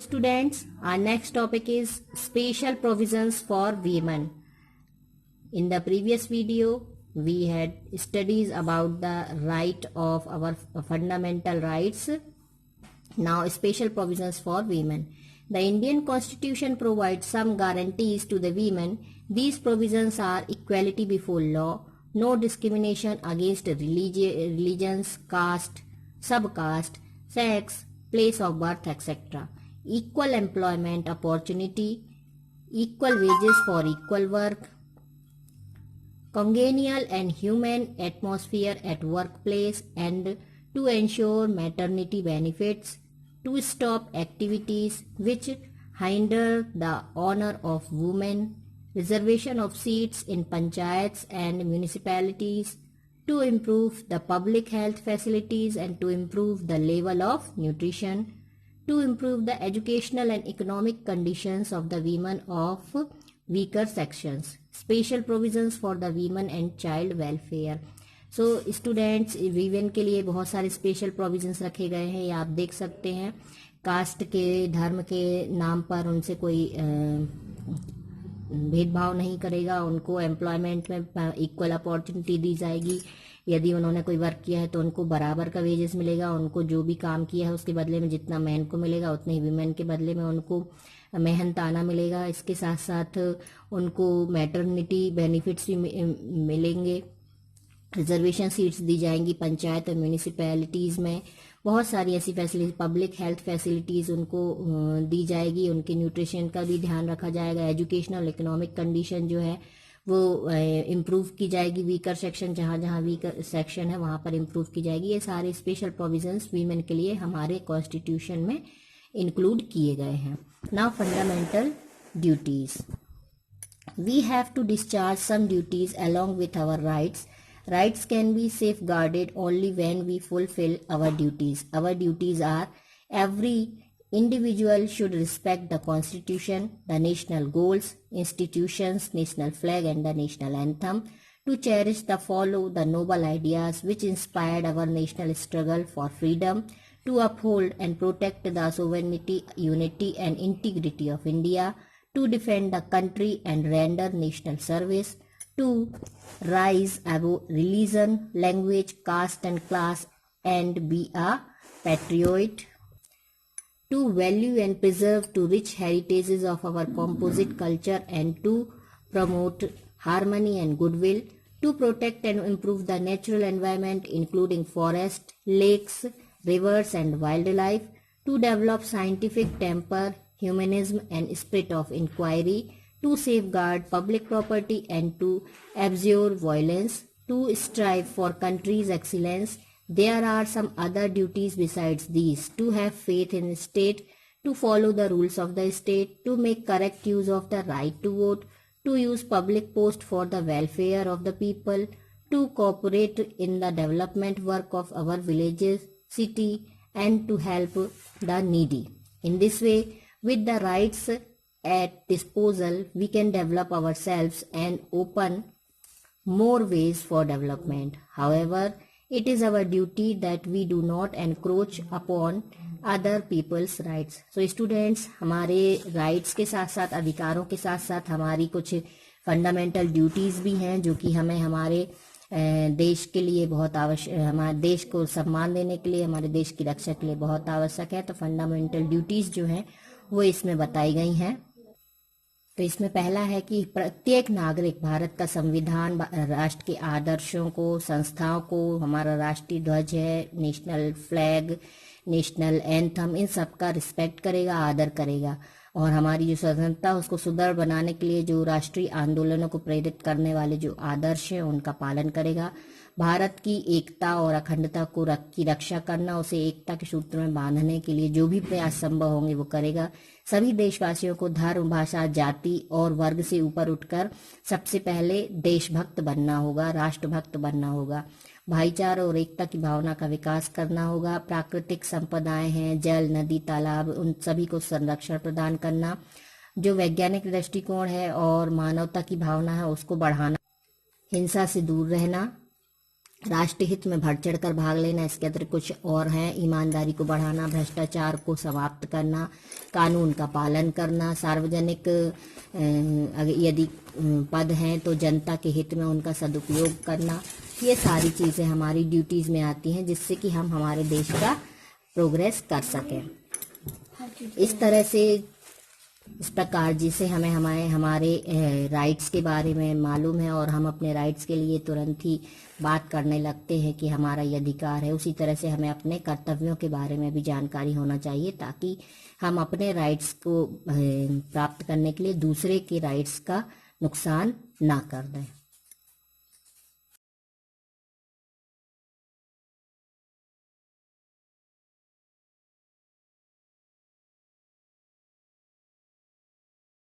students, our next topic is special provisions for women. In the previous video, we had studies about the right of our fundamental rights. Now, special provisions for women. The Indian Constitution provides some guarantees to the women. These provisions are equality before law, no discrimination against religions, caste, subcaste, sex, place of birth, etc. Equal employment opportunity, equal wages for equal work, congenial and humane atmosphere at workplace, and to ensure maternity benefits, to stop activities which hinder the honor of women, reservation of seats in panchayats and municipalities, to improve the public health facilities and to improve the level of nutrition, to improve the educational and economic conditions of the women of weaker sections, special provisions for the women and child welfare. So students, women के लिए बहुत सारे special provisions रखे गए हैं, ये आप देख सकते हैं। कास्ट के, धर्म के नाम पर उनसे कोई भेदभाव नहीं करेगा, उनको एम्प्लॉयमेंट में इक्वल अपॉर्चुनिटी दी जाएगी। यदि उन्होंने कोई वर्क किया है तो उनको बराबर का वेजेस मिलेगा, उनको जो भी काम किया है उसके बदले में जितना मैन को मिलेगा उतने ही वीमेन के बदले में उनको मेहनताना मिलेगा। इसके साथ साथ उनको मैटरनिटी बेनिफिट्स भी मिलेंगे, रिजर्वेशन सीट्स दी जाएंगी पंचायत और म्यूनिसिपैलिटीज़ में। बहुत सारी ऐसी फैसिलिटी, पब्लिक हेल्थ फैसिलिटीज़ उनको दी जाएगी, उनके न्यूट्रिशन का भी ध्यान रखा जाएगा। एजुकेशनल इकोनॉमिक कंडीशन जो है वो इम्प्रूव की जाएगी। वीकर सेक्शन, जहाँ जहाँ वीकर सेक्शन है वहाँ पर इम्प्रूव की जाएगी। ये सारे स्पेशल प्रोविजंस वीमेन के लिए हमारे कॉन्स्टिट्यूशन में इंक्लूड किए गए हैं। Now fundamental duties, we have to discharge some duties along with our rights. Rights can be safeguarded only when we fulfill our duties. Our duties are: every individual should respect the Constitution, the national goals, institutions, national flag and the national anthem, to cherish the follow the noble ideas which inspired our national struggle for freedom, to uphold and protect the sovereignty, unity and integrity of India, to defend the country and render national service, to rise above religion, language, caste and class and be a patriot, to value and preserve to rich heritages of our composite culture and to promote harmony and goodwill, to protect and improve the natural environment including forest, lakes, rivers and wildlife, to develop scientific temper, humanism and spirit of inquiry, to safeguard public property and to abjure violence, to strive for country's excellence. There are some other duties besides these: to have faith in the state, to follow the rules of the state, to make correct use of the right to vote, to use public post for the welfare of the people, to cooperate in the development work of our villages, city, and to help the needy. In this way, with the rights at disposal, we can develop ourselves and open more ways for development. However, it is our duty that we do not encroach upon other people's rights. So students, हमारे rights के साथ साथ, अधिकारों के साथ साथ हमारी कुछ फंडामेंटल ड्यूटीज़ भी हैं जो कि हमें हमारे देश के लिए बहुत आवश्यक, हमारे देश को सम्मान देने के लिए, हमारे देश की रक्षा के लिए बहुत आवश्यक है। तो फंडामेंटल ड्यूटीज़ जो हैं वो इसमें बताई गई हैं। तो इसमें पहला है कि प्रत्येक नागरिक भारत का संविधान, राष्ट्र के आदर्शों को, संस्थाओं को, हमारा राष्ट्रीय ध्वज है, नेशनल फ्लैग, नेशनल एंथम, इन सब का रिस्पेक्ट करेगा, आदर करेगा और हमारी जो स्वतंत्रता उसको सुदृढ़ बनाने के लिए जो राष्ट्रीय आंदोलनों को प्रेरित करने वाले जो आदर्श हैं उनका पालन करेगा। भारत की एकता और अखंडता की रक्षा करना, उसे एकता के सूत्र में बांधने के लिए जो भी प्रयास संभव होंगे वो करेगा। सभी देशवासियों को धर्म, भाषा, जाति और वर्ग से ऊपर उठकर सबसे पहले देशभक्त बनना होगा, राष्ट्रभक्त बनना होगा। भाईचारा और एकता की भावना का विकास करना होगा। प्राकृतिक संपदाएं हैं, जल, नदी, तालाब, उन सभी को संरक्षण प्रदान करना। जो वैज्ञानिक दृष्टिकोण है और मानवता की भावना है उसको बढ़ाना। हिंसा से दूर रहना, राष्ट्रहित में बढ़ चढ़ कर भाग लेना। इसके अतिरिक्त कुछ और हैं: ईमानदारी को बढ़ाना, भ्रष्टाचार को समाप्त करना, कानून का पालन करना, सार्वजनिक यदि पद हैं तो जनता के हित में उनका सदुपयोग करना। ये सारी चीज़ें हमारी ड्यूटीज़ में आती हैं जिससे कि हम हमारे देश का प्रोग्रेस कर सकें। इस तरह से, इस प्रकार जिसे हमें हमारे राइट्स के बारे में मालूम है और हम अपने राइट्स के लिए तुरंत ही बात करने लगते हैं कि हमारा ये अधिकार है, उसी तरह से हमें अपने कर्तव्यों के बारे में भी जानकारी होना चाहिए ताकि हम अपने राइट्स को प्राप्त करने के लिए दूसरे के राइट्स का नुकसान ना कर दें।